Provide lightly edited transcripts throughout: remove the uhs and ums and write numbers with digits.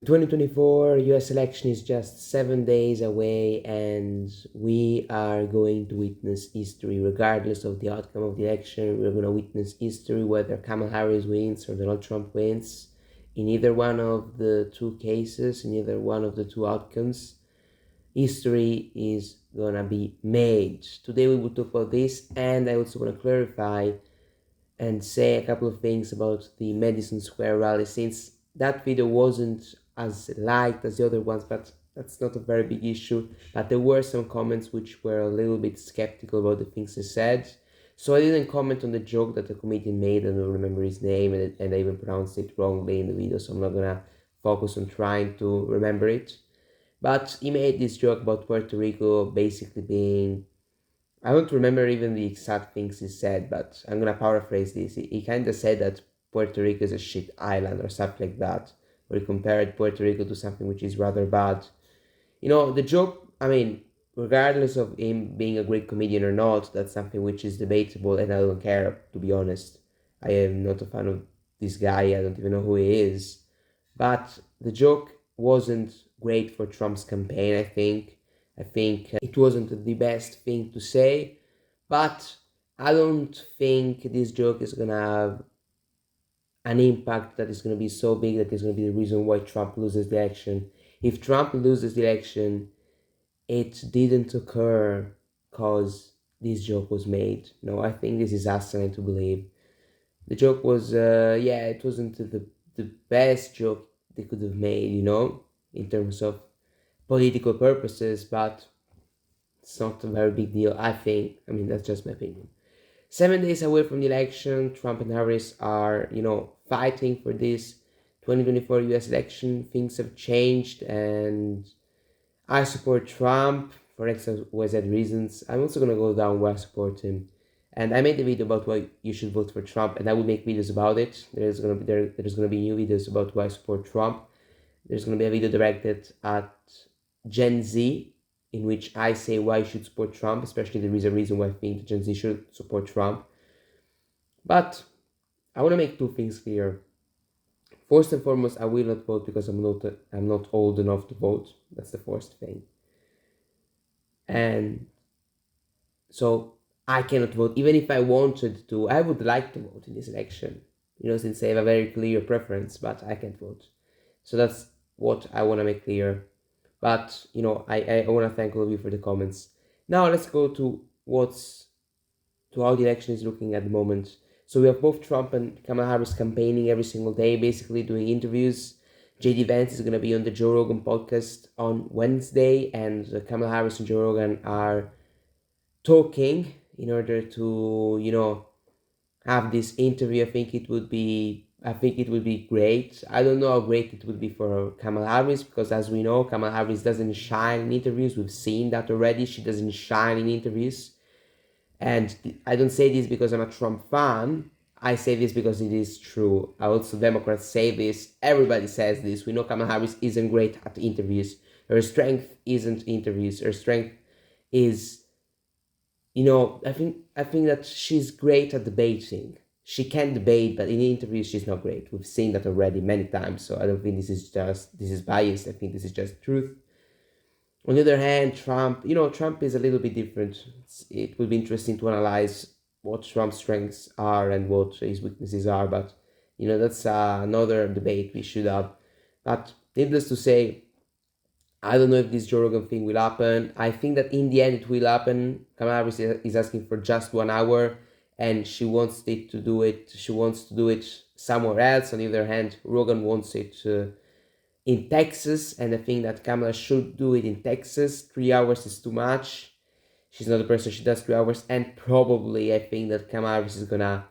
2024 US election is just 7 days away, and we are going to witness history. Regardless of the outcome of the election, we're going to witness history whether Kamala Harris wins or Donald Trump wins. In either one of the two cases, in either one of the two outcomes, history is going to be made. Today we will talk about this, and I also want to clarify and say a couple of things about the Madison Square rally, since that video wasn't as liked as the other ones, but that's not a very big issue. But there were some comments which were a little bit skeptical about the things I said. So I didn't comment on the joke that the comedian made. I don't remember his name, and I even pronounced it wrongly in the video, so I'm not gonna focus on trying to remember it. But he made this joke about Puerto Rico basically being, I don't remember even the exact things he said, but I'm gonna paraphrase this. He kind of said that Puerto Rico is a shit island or something like that, or he compared Puerto Rico to something which is rather bad. The joke, I mean, regardless of him being a great comedian or not, that's something which is debatable, and I don't care, to be honest. I am not a fan of this guy, I don't even know who he is. But the joke wasn't great for Trump's campaign, I think. I think it wasn't the best thing to say, but I don't think this joke is gonna have an impact that is gonna be so big that it's gonna be the reason why Trump loses the election. If Trump loses the election, it didn't occur because this joke was made. No, I think this is asinine to believe. The joke was, it wasn't the best joke they could have made, in terms of political purposes, but it's not a very big deal, I think. I mean, that's just my opinion. 7 days away from the election, Trump and Harris are, fighting for this 2024 US election. Things have changed, and I support Trump for XYZ reasons. I'm also gonna go down why I support him. And I made a video about why you should vote for Trump, and I will make videos about it. There's gonna be new videos about why I support Trump. There's gonna be a video directed at Gen Z, in which I say why you should support Trump, especially there is a reason why I think Gen Z should support Trump. But I want to make two things clear. First and foremost, I will not vote because I'm not old enough to vote. That's the first thing. And so I cannot vote. Even if I wanted to, I would like to vote in this election, since I have a very clear preference, but I can't vote. So that's what I want to make clear. But, I want to thank all of you for the comments. Now let's go to how the election is looking at the moment. So we have both Trump and Kamala Harris campaigning every single day, basically doing interviews. JD Vance is going to be on the Joe Rogan podcast on Wednesday, and Kamala Harris and Joe Rogan are talking in order to, have this interview. I think it would be great. I don't know how great it would be for Kamala Harris, because as we know, Kamala Harris doesn't shine in interviews. We've seen that already. She doesn't shine in interviews. And I don't say this because I'm a Trump fan. I say this because it is true. Also, Democrats say this. Everybody says this. We know Kamala Harris isn't great at interviews. Her strength isn't interviews. Her strength is, I think that she's great at debating. She can debate, but in interviews she's not great. We've seen that already many times. So I don't think this is biased. I think this is just truth. On the other hand, Trump is a little bit different. It will be interesting to analyze what Trump's strengths are and what his weaknesses are, but that's another debate we should have. But needless to say, I don't know if this Joe Rogan thing will happen. I think that in the end it will happen. Kamala Harris is asking for just 1 hour, and she wants it to do it. She wants to do it somewhere else. On the other hand, Rogan wants it in Texas, and I think that Kamala should do it in Texas. 3 hours is too much. She's not a person, she does 3 hours, and probably I think that Kamala Harris is gonna,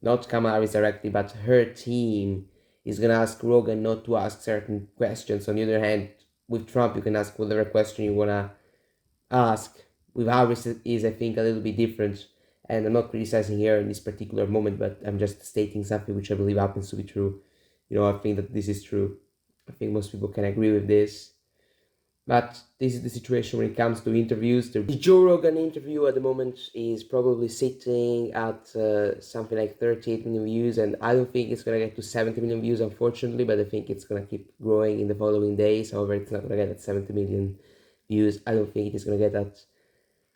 not Kamala Harris directly, but her team is gonna ask Rogan not to ask certain questions. On the other hand, with Trump, you can ask whatever question you wanna ask. With Harris is, I think, a little bit different, and I'm not criticizing her in this particular moment, but I'm just stating something which I believe happens to be true. I think that this is true. I think most people can agree with this. But this is the situation when it comes to interviews. The Joe Rogan interview at the moment is probably sitting at something like 38 million views, and I don't think it's going to get to 70 million views, unfortunately, but I think it's going to keep growing in the following days. However, it's not going to get at 70 million views. I don't think it is going to get at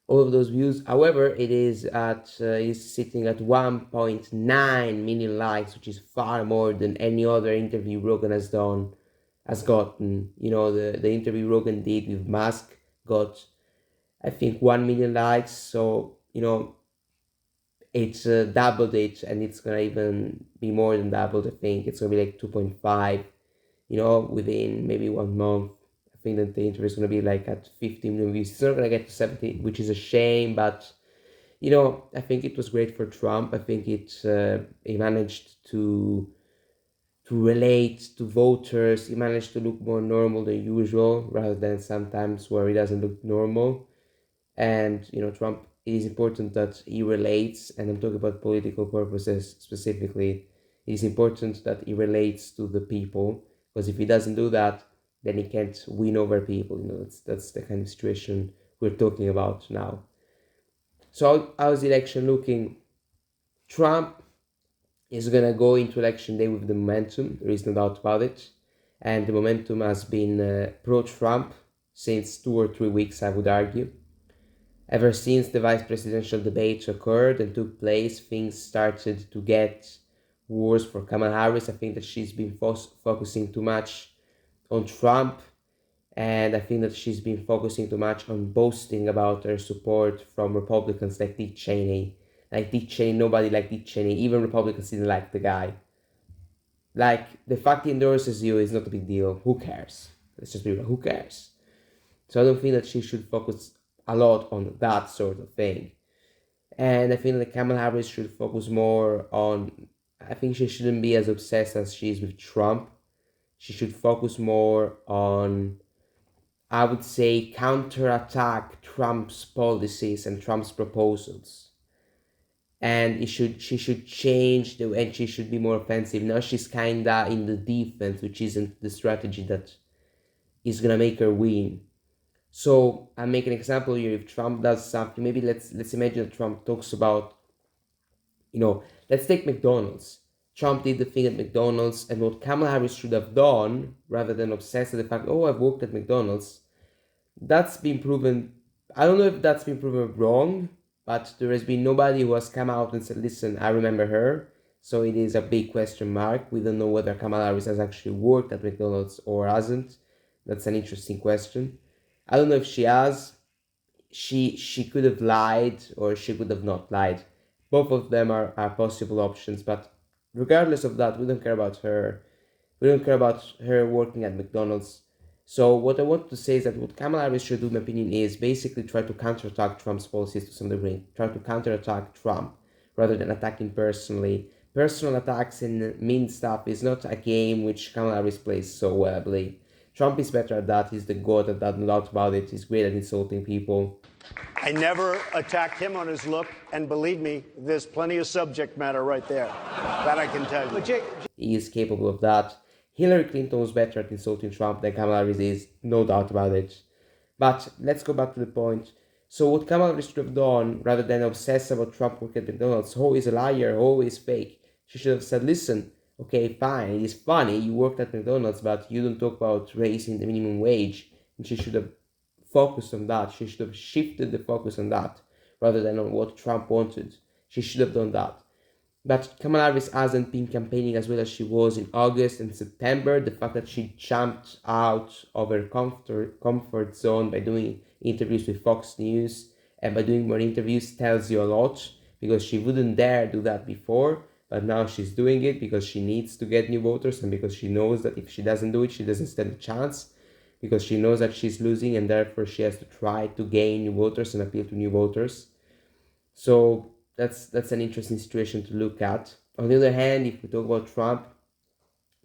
all of those views. However, is sitting at 1.9 million likes, which is far more than any other interview Rogan has gotten. You know, the interview Rogan did with Musk got, I think, 1 million likes. So, you know, it's doubled it, and it's gonna even be more than doubled. I think it's gonna be like 2.5, you know, within maybe 1 month. I think that the interview is gonna be like at 50 million views. It's not gonna get to 70, which is a shame, but you know, I think it was great for Trump. I think he managed to relate to voters. He managed to look more normal than usual, rather than sometimes where he doesn't look normal. And you know, Trump, it is important that he relates, and I'm talking about political purposes specifically. It is important that he relates to the people, because if he doesn't do that, then he can't win over people. You know, that's the kind of situation we're talking about now. So how's the election looking? Trump is gonna go into election day with the momentum. There is no doubt about it, and the momentum has been pro-Trump since 2 or 3 weeks, I would argue. Ever since the vice presidential debate occurred and took place, things started to get worse for Kamala Harris. I think that she's been focusing too much on Trump, and I think that she's been focusing too much on boasting about her support from Republicans like Dick Cheney. Like Dick Cheney, nobody liked Dick Cheney. Even Republicans didn't like the guy. Like, the fact he endorses you is not a big deal. Who cares? Let's just be real. Who cares? So I don't think that she should focus a lot on that sort of thing. And I think that Kamala Harris should focus more on. I think she shouldn't be as obsessed as she is with Trump. She should focus more on, I would say, counterattack Trump's policies and Trump's proposals. And she should change and she should be more offensive. Now she's kinda in the defense, which isn't the strategy that is gonna make her win. So I'll make an example here. If Trump does something, maybe let's imagine that Trump talks about, you know, let's take McDonald's. Trump did the thing at McDonald's, and what Kamala Harris should have done, rather than obsess with the fact, oh, I've worked at McDonald's, that's been proven. I don't know if that's been proven wrong, but there has been nobody who has come out and said, listen, I remember her. So it is a big question mark. We don't know whether Kamala Harris has actually worked at McDonald's or hasn't. That's an interesting question. I don't know if she has. She could have lied, or she could have not lied. Both of them are possible options, but regardless of that, we don't care about her. We don't care about her working at McDonald's. So what I want to say is that what Kamala Harris should do, in my opinion, is basically try to counterattack Trump's policies to some degree. Try to counterattack Trump rather than attacking personally. Personal attacks and mean stuff is not a game which Kamala Harris plays so well, I believe. Trump is better at that. He's the god at that, no doubt about it. He's great at insulting people. I never attacked him on his look, and believe me, there's plenty of subject matter right there. That I can tell you. He is capable of that. Hillary Clinton was better at insulting Trump than Kamala Harris is, no doubt about it. But let's go back to the point. So what Kamala Harris should have done, rather than obsess about Trump working at McDonald's, oh, he's a liar, oh, he's fake, she should have said, listen, okay, fine, it's funny, you worked at McDonald's, but you don't talk about raising the minimum wage. And she should have focused on that. She should have shifted the focus on that, rather than on what Trump wanted. She should have done that. But Kamala Harris hasn't been campaigning as well as she was in August and September. The fact that she jumped out of her comfort zone by doing interviews with Fox News and by doing more interviews tells you a lot, because she wouldn't dare do that before, but now she's doing it because she needs to get new voters, and because she knows that if she doesn't do it, she doesn't stand a chance, because she knows that she's losing, and therefore she has to try to gain new voters and appeal to new voters. So that's an interesting situation to look at. On the other hand, if we talk about Trump,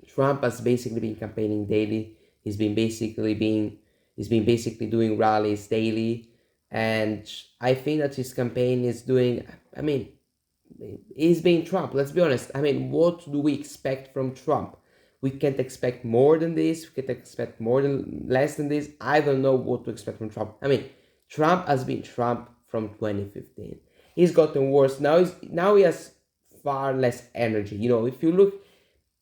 Trump has basically been campaigning daily. He's been basically doing rallies daily, and I think that his campaign is doing. I mean, he's being Trump. Let's be honest. I mean, what do we expect from Trump? We can't expect more than this. We can't expect less than this. I don't know what to expect from Trump. I mean, Trump has been Trump from 2015. He's gotten worse. Now he has far less energy.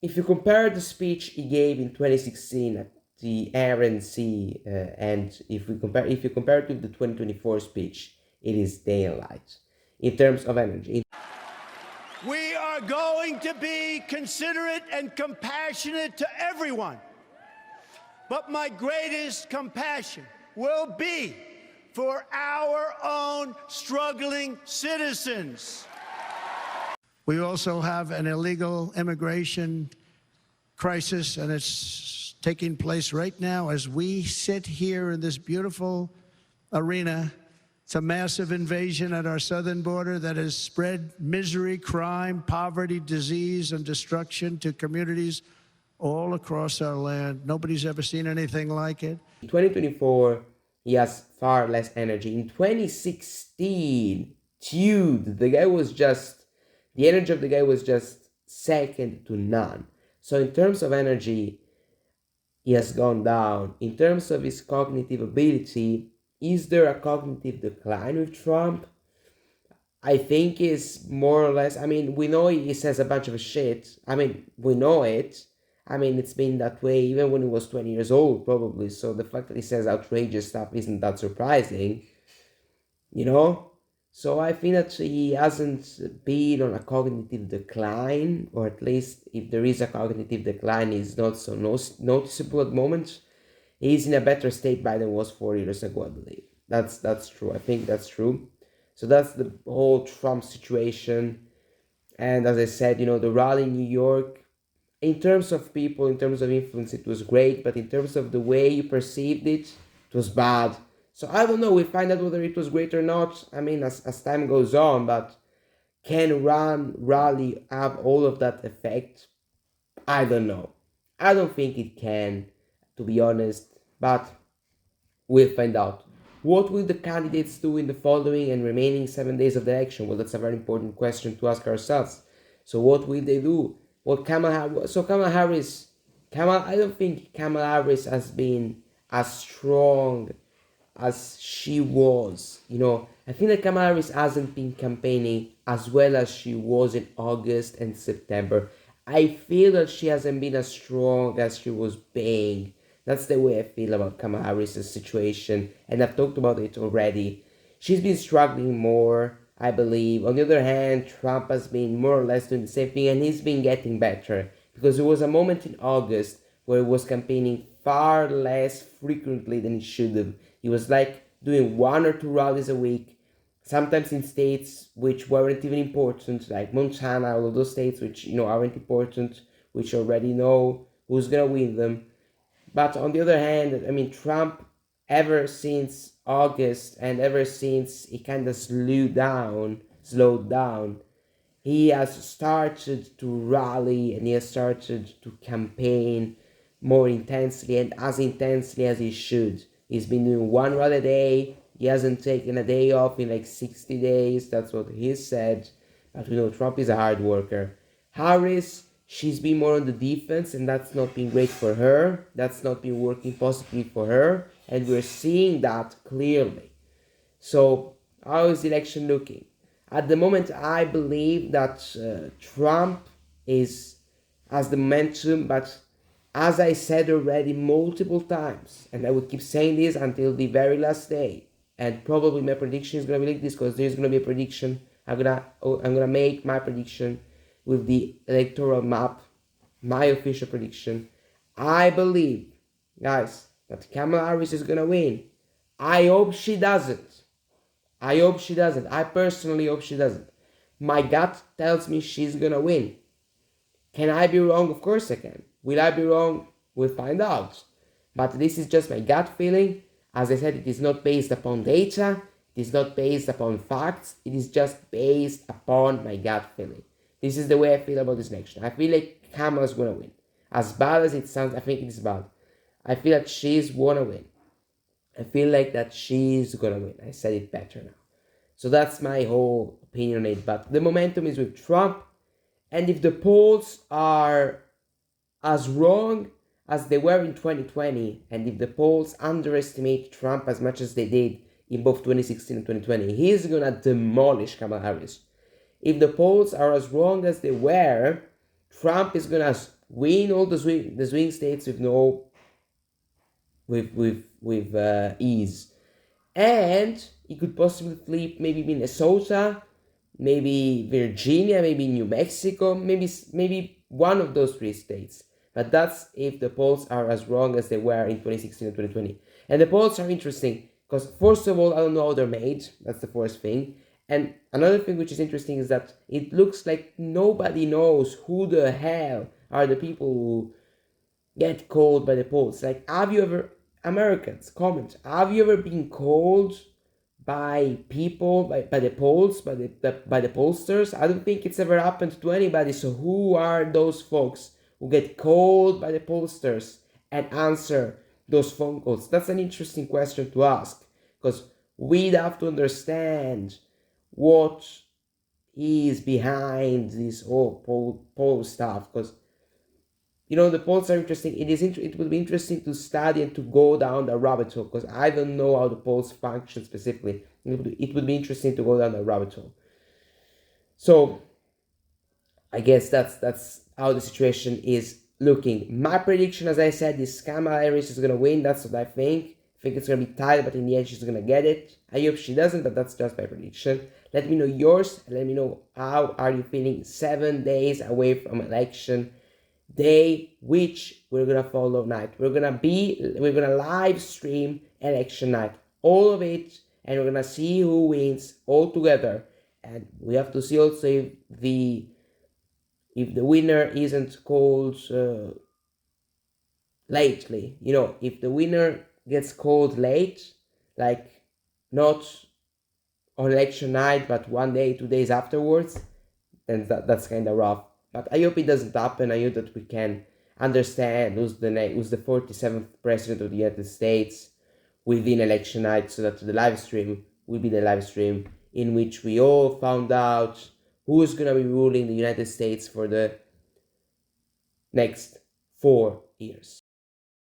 If you compare the speech he gave in 2016 at the RNC, and if you compare it with the 2024 speech, it is day and light in terms of energy. We are going to be considerate and compassionate to everyone. But my greatest compassion will be for our own struggling citizens. We also have an illegal immigration crisis, and it's taking place right now as we sit here in this beautiful arena. It's a massive invasion at our southern border that has spread misery, crime, poverty, disease, and destruction to communities all across our land. Nobody's ever seen anything like it. In 2024, he has far less energy. In 2016, dude, the energy of the guy was just second to none. So in terms of energy, he has gone down. In terms of his cognitive ability, is there a cognitive decline with Trump? I think it's more or less, we know he says a bunch of shit. We know it. It's been that way even when he was 20 years old, probably. So the fact that he says outrageous stuff isn't that surprising, So I think that he hasn't been on a cognitive decline, or at least if there is a cognitive decline, it's not so noticeable at the moment. He's in a better state than was 4 years ago, I believe. That's true. I think that's true. So that's the whole Trump situation. And as I said, the rally in New York, in terms of people, in terms of influence, it was great. But in terms of the way you perceived it, it was bad. So I don't know. We'll find out whether it was great or not. As time goes on. But can rally have all of that effect? I don't know. I don't think it can, to be honest. But we'll find out. What will the candidates do in the following and remaining 7 days of the election? Well, that's a very important question to ask ourselves. So what will they do? Well, Kamala Harris, I don't think Kamala Harris has been as strong as she was. I think that Kamala Harris hasn't been campaigning as well as she was in August and September. I feel that she hasn't been as strong as she was being. That's the way I feel about Kamala Harris' situation, and I've talked about it already. She's been struggling more, I believe. On the other hand, Trump has been more or less doing the same thing, and he's been getting better. Because there was a moment in August where he was campaigning far less frequently than he should have. He was doing 1 or 2 rallies a week, sometimes in states which weren't even important, like Montana, all of those states which aren't important, which already know who's gonna win them. But on the other hand, Trump, ever since August and ever since he kind of slowed down, he has started to rally and he has started to campaign more intensely and as intensely as he should. He's been doing 1 rally a day. He hasn't taken a day off in 60 days. That's what he said. But we know Trump is a hard worker. Harris, she's been more on the defense, and that's not been great for her. That's not been working positively for her, and we're seeing that clearly. So, how is the election looking? At the moment, I believe that Trump has the momentum, but as I said already multiple times, and I would keep saying this until the very last day, and probably my prediction is gonna be like this, because there's gonna be a prediction. I'm gonna make my prediction with the electoral map, my official prediction. I believe, guys, that Kamala Harris is gonna win. I hope she doesn't. I personally hope she doesn't. My gut tells me she's gonna win. Can I be wrong? Of course I can. Will I be wrong? We'll find out. But this is just my gut feeling. As I said, it is not based upon data. It is not based upon facts. It is just based upon my gut feeling. This is the way I feel about this election. I feel like Kamala's gonna win. As bad as it sounds, I think it is bad. I feel that she's gonna win. I feel like that she's gonna win. I said it better now. So that's my whole opinion on it. But the momentum is with Trump. And if the polls are as wrong as they were in 2020, and if the polls underestimate Trump as much as they did in both 2016 and 2020, he's gonna demolish Kamala Harris. If the polls are as wrong as they were, Trump is gonna win all the swing states with ease, and he could possibly flip maybe Minnesota, maybe Virginia, maybe New Mexico, maybe one of those three states. But that's if the polls are as wrong as they were in 2016 and 2020. And the polls are interesting because, first of all, I don't know how they're made. That's the first thing. And another thing which is interesting is that it looks like nobody knows who the hell are the people who get called by the polls. Like, have you ever, Americans, comment, have you ever been called by people, by the polls, by the pollsters? I don't think it's ever happened to anybody. So who are those folks who get called by the pollsters and answer those phone calls? That's an interesting question to ask, because we'd have to understand what is behind this whole poll stuff, because the polls are interesting. It will be interesting to study and to go down the rabbit hole, because I don't know how the polls function specifically. It would be interesting to go down the rabbit hole. So I guess that's how the situation is looking. My prediction, as I said, is Kamala Harris is gonna win. That's what I think. I think it's gonna be tight, but in the end she's gonna get it. I hope she doesn't, but that's just my prediction. Let me know yours. Let me know how are you feeling 7 days away from election day, which we're gonna follow night. We're gonna live stream election night, all of it, and we're gonna see who wins all together. And we have to see also if the winner isn't called lately. If the winner gets called late, like not on election night, but 1 day, 2 days afterwards, then that's kind of rough. But I hope it doesn't happen. I hope that we can understand who's the 47th president of the United States within election night, so that the live stream will be the live stream in which we all found out who's going to be ruling the United States for the next 4 years.